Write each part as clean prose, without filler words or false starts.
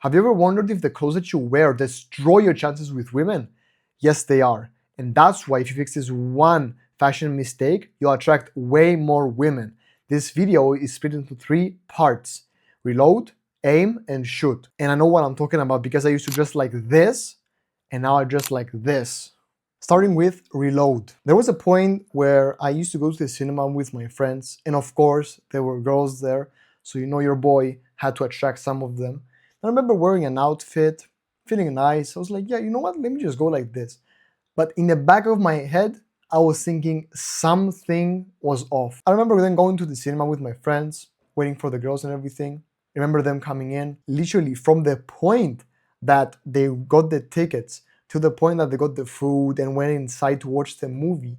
Have you ever wondered if the clothes that you wear destroy your chances with women? Yes, they are. And that's why if you fix this one fashion mistake, you'll attract way more women. This video is split into 3 parts: reload, aim, and shoot. And I know what I'm talking about because I used to dress like this, and now I dress like this. Starting with reload. There was a point where I used to go to the cinema with my friends, and of course, there were girls there, so you know your boy had to attract some of them. I remember wearing an outfit, feeling nice. I was like, yeah, you know what? Let me just go like this. But in the back of my head, I was thinking something was off. I remember then going to the cinema with my friends, waiting for the girls and everything. I remember them coming in. Literally, from the point that they got the tickets to the point that they got the food and went inside to watch the movie,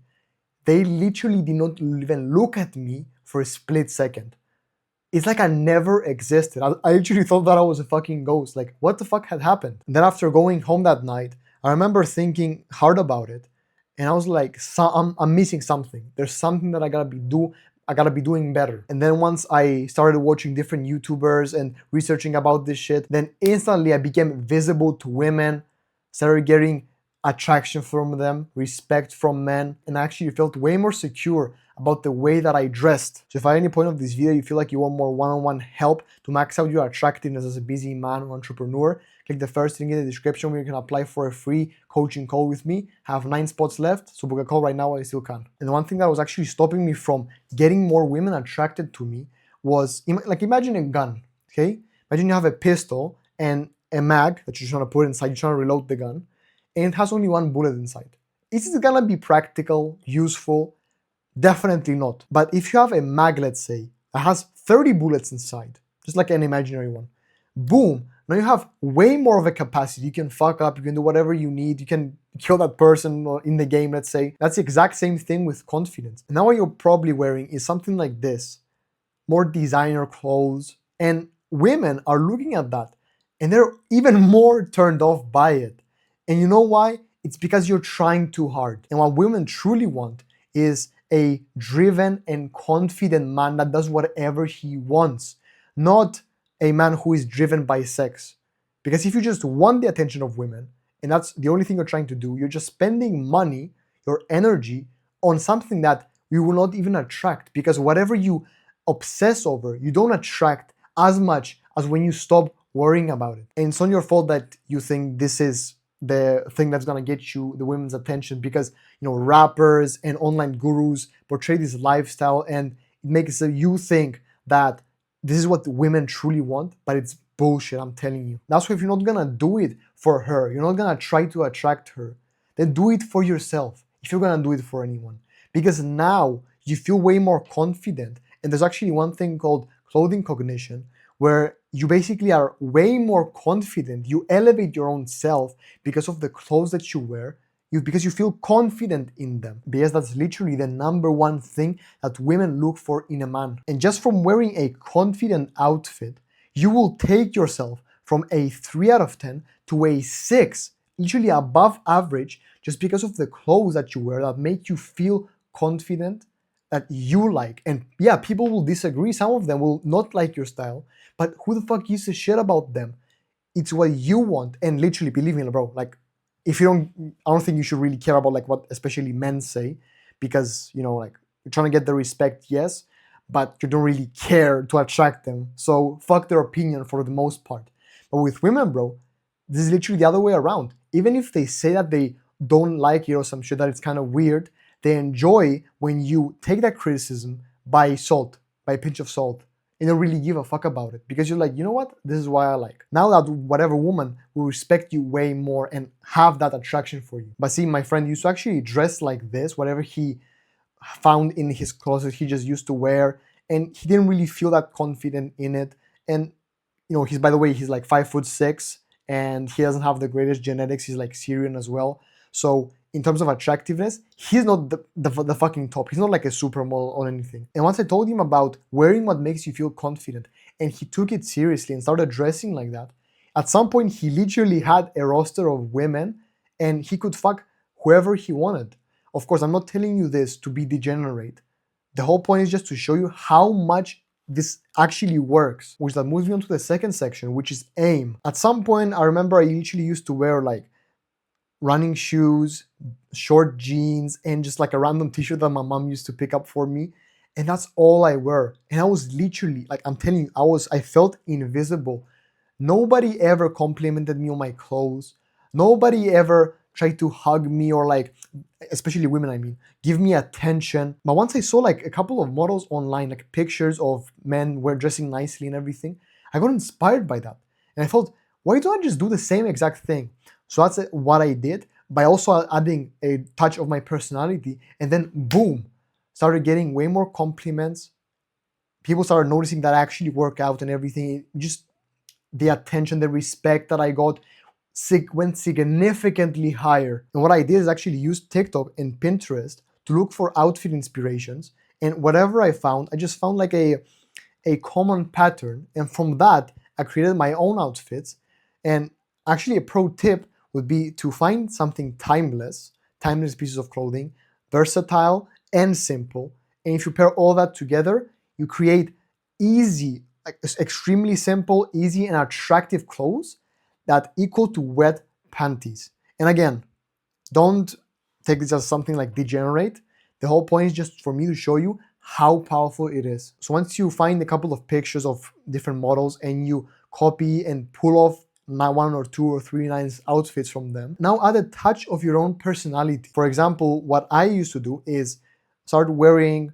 they literally did not even look at me for a split second. It's like I never existed. I literally thought that I was a fucking ghost. Like, what the fuck had happened? And then after going home that night, I remember thinking hard about it, and I was like, I'm missing something. There's something that I gotta be doing better. And then once I started watching different YouTubers and researching about this shit, then instantly I became visible to women, started getting attraction from them, respect from men, and I actually felt way more secure about the way that I dressed. So if at any point of this video you feel like you want more one-on-one help to max out your attractiveness as a busy man or entrepreneur, click the first link in the description where you can apply for a free coaching call with me. I have 9 spots left, so book a call right now while you still can. And one thing that was actually stopping me from getting more women attracted to me was, like, imagine a gun, okay? Imagine you have a pistol and a mag that you're trying to put inside, you're trying to reload the gun, and it has only 1 bullet inside. Is it gonna be practical, useful? Definitely not. But if you have a mag, let's say, that has 30 bullets inside, just like an imaginary one, boom, now you have way more of a capacity. You can fuck up, you can do whatever you need, you can kill that person in the game, let's say. That's the exact same thing with confidence. And now what you're probably wearing is something like this, more designer clothes, and women are looking at that and they're even more turned off by it. And you know why? It's because you're trying too hard. And what women truly want is a driven and confident man that does whatever he wants, not a man who is driven by sex. Because if you just want the attention of women, and that's the only thing you're trying to do, you're just spending money, your energy, on something that you will not even attract. Because whatever you obsess over, you don't attract as much as when you stop worrying about it. And it's not your fault that you think this is the thing that's gonna get you the women's attention, because rappers and online gurus portray this lifestyle and it makes you think that this is what the women truly want, but it's bullshit, I'm telling you. That's why if you're not gonna do it for her, you're not gonna try to attract her, then do it for yourself if you're gonna do it for anyone. Because now you feel way more confident. And there's actually one thing called clothing cognition, where you basically are way more confident. You elevate your own self because of the clothes that you wear, because you feel confident in them. Because that's literally the #1 thing that women look for in a man. And just from wearing a confident outfit, you will take yourself from a 3 out of 10 to a 6, literally above average, just because of the clothes that you wear that make you feel confident, that you like. And yeah, people will disagree. Some of them will not like your style, but who the fuck gives a shit about them? It's what you want. And literally, believe me, bro, like, if you don't, I don't think you should really care about like what especially men say, because like, you're trying to get the respect, yes, but you don't really care to attract them. So fuck their opinion for the most part. But with women, bro, this is literally the other way around. Even if they say that they don't like you or some shit, that it's kind of weird, they enjoy when you take that criticism by a pinch of salt, and don't really give a fuck about it, because you're like, you know what, this is why I like. Now that whatever woman will respect you way more and have that attraction for you. But see, my friend used to actually dress like this, whatever he found in his closet he just used to wear, and he didn't really feel that confident in it. And he's, by the way, he's like 5'6", and he doesn't have the greatest genetics. He's like Syrian as well. So in terms of attractiveness, he's not the fucking top. He's not like a supermodel or anything. And once I told him about wearing what makes you feel confident, and he took it seriously and started dressing like that, at some point he literally had a roster of women and he could fuck whoever he wanted. Of course, I'm not telling you this to be degenerate. The whole point is just to show you how much this actually works, which that moves me on to the second section, which is aim. At some point, I remember I literally used to wear like running shoes, short jeans, and just like a random t-shirt that my mom used to pick up for me. And that's all I wear. And I was literally, like I'm telling you, I felt invisible. Nobody ever complimented me on my clothes. Nobody ever tried to hug me or like, especially women, I mean, give me attention. But once I saw like a couple of models online, like pictures of men were dressing nicely and everything, I got inspired by that. And I thought, why don't I just do the same exact thing? So that's what I did by also adding a touch of my personality. And then boom, started getting way more compliments. People started noticing that I actually work out and everything. It just the attention, the respect that I got went significantly higher. And what I did is actually use TikTok and Pinterest to look for outfit inspirations. And whatever I found, I just found like a common pattern. And from that, I created my own outfits. And actually, a pro tip would be to find something timeless pieces of clothing, versatile and simple. And if you pair all that together, you create easy, like extremely simple, easy, and attractive clothes that equal to wet panties. And again, don't take this as something like degenerate. The whole point is just for me to show you how powerful it is. So once you find a couple of pictures of different models and you copy and pull off one or two or three nice outfits from them, now add a touch of your own personality. For example, what I used to do is start wearing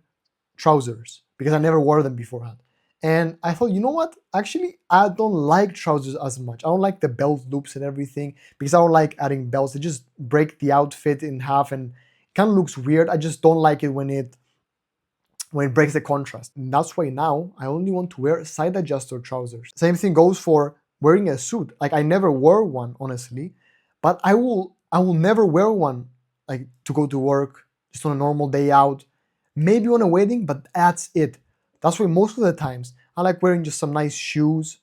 trousers because I never wore them beforehand. And I thought, you know what? Actually, I don't like trousers as much. I don't like the belt loops and everything because I don't like adding belts. They just break the outfit in half and it kind of looks weird. I just don't like it when it breaks the contrast. And that's why now I only want to wear side adjuster trousers. Same thing goes for wearing a suit. Like I never wore one, honestly, but I will never wear one like to go to work, just on a normal day out, maybe on a wedding, but that's it. That's why most of the times I like wearing just some nice shoes,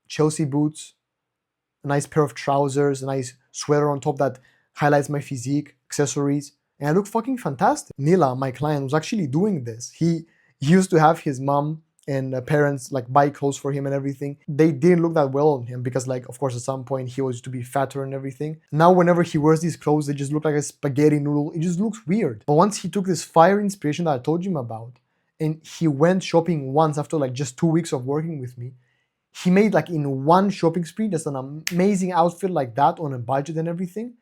Chelsea boots, a nice pair of trousers, a nice sweater on top that highlights my physique, accessories, and I look fucking fantastic. Nila, my client, was actually doing this. He used to have his mom and parents like buy clothes for him and everything. They didn't look that well on him because like of course at some point he was to be fatter and everything. Now whenever he wears these clothes, they just look like a spaghetti noodle. It just looks weird. But once he took this fire inspiration that I told him about and he went shopping once after like just 2 weeks of working with me, he made like in one shopping spree just an amazing outfit like that on a budget and everything.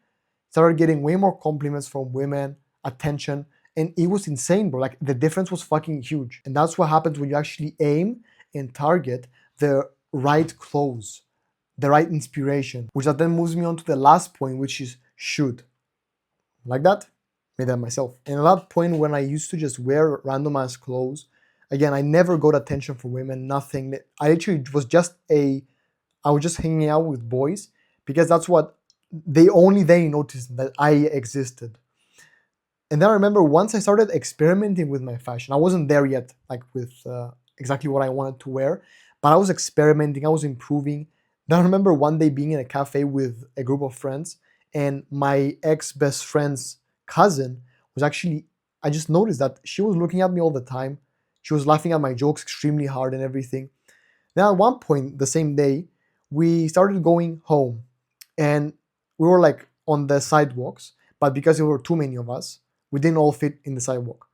Started getting way more compliments from women, attention, and it was insane, bro. Like the difference was fucking huge. And that's what happens when you actually aim and target the right clothes, the right inspiration, which that then moves me on to the last point, which is should. Like that? Made that myself. And at that point when I used to just wear random ass clothes, again, I never got attention from women, nothing. I actually was just I was just hanging out with boys because that's what they noticed that I existed. And then I remember once I started experimenting with my fashion, I wasn't there yet, like with exactly what I wanted to wear, but I was experimenting, I was improving. Then I remember one day being in a cafe with a group of friends, and my ex best friend's cousin was actually, I just noticed that she was looking at me all the time. She was laughing at my jokes extremely hard and everything. Then at one point, the same day, we started going home and we were like on the sidewalks, but because there were too many of us, we didn't all fit in the sidewalk.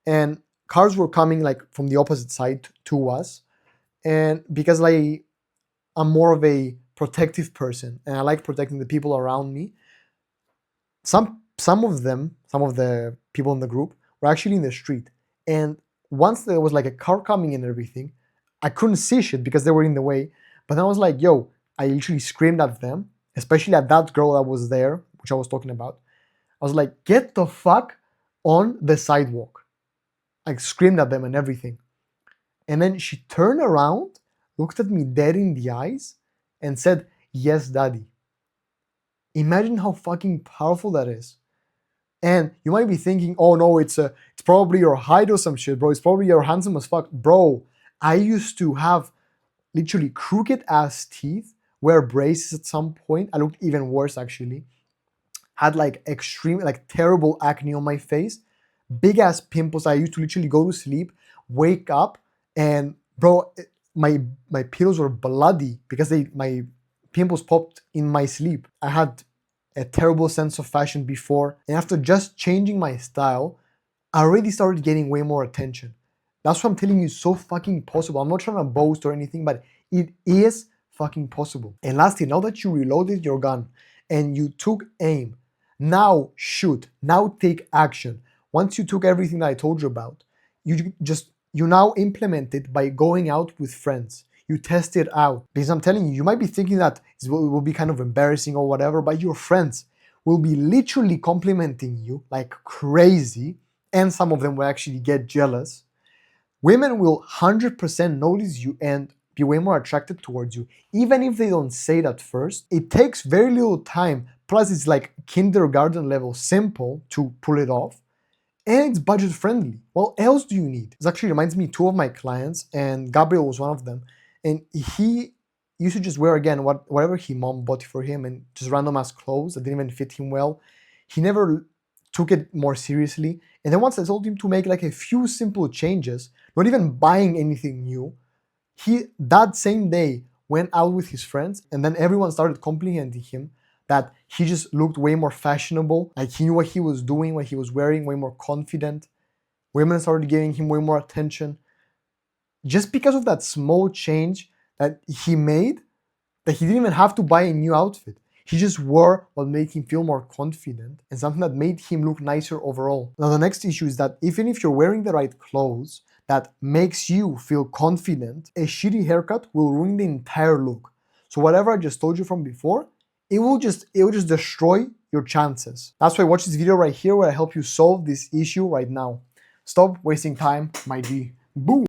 And cars were coming like from the opposite side to us. And because like I'm more of a protective person and I like protecting the people around me, some of the people in the group were actually in the street. And once there was like a car coming in and everything, I couldn't see shit because they were in the way. But then I was like, yo, I literally screamed at them, especially at that girl that was there, which I was talking about. I was like, get the fuck on the sidewalk. I screamed at them and everything. And then she turned around, looked at me dead in the eyes, and said, yes, daddy. Imagine how fucking powerful that is. And you might be thinking, oh no, it's probably your height or some shit, bro. It's probably you're handsome as fuck. Bro, I used to have literally crooked ass teeth, wear braces at some point. I looked even worse actually. Had like extreme, like terrible acne on my face, big ass pimples. I used to literally go to sleep, wake up, And bro, my pillows were bloody because my pimples popped in my sleep. I had a terrible sense of fashion before, and after just changing my style, I already started getting way more attention. That's what I'm telling you, so fucking possible. I'm not trying to boast or anything, but it is fucking possible. And lastly, now that you reloaded your gun and you took aim, now shoot, now take action. Once you took everything that I told you about, you now implement it by going out with friends. You test it out. Because I'm telling you, you might be thinking that it will be kind of embarrassing or whatever, but your friends will be literally complimenting you like crazy, and some of them will actually get jealous. Women will 100% notice you and be way more attracted towards you, even if they don't say it at first. It takes very little time, plus it's like kindergarten level simple to pull it off, and it's budget friendly. What else do you need? This actually reminds me, two of my clients, and Gabriel was one of them, and he used to just wear again whatever his mom bought for him, and just random ass clothes that didn't even fit him well. He never took it more seriously. And then once I told him to make like a few simple changes, not even buying anything new, he that same day went out with his friends, and then everyone started complimenting him that he just looked way more fashionable, like he knew what he was doing, what he was wearing, way more confident. Women started giving him way more attention just because of that small change that he made, that he didn't even have to buy a new outfit. He just wore what made him feel more confident and something that made him look nicer overall. Now the next issue is that even if you're wearing the right clothes that makes you feel confident, a shitty haircut will ruin the entire look. So whatever I just told you from before, it will just destroy your chances. That's why watch this video right here where I help you solve this issue right now. Stop wasting time, my G. Boom.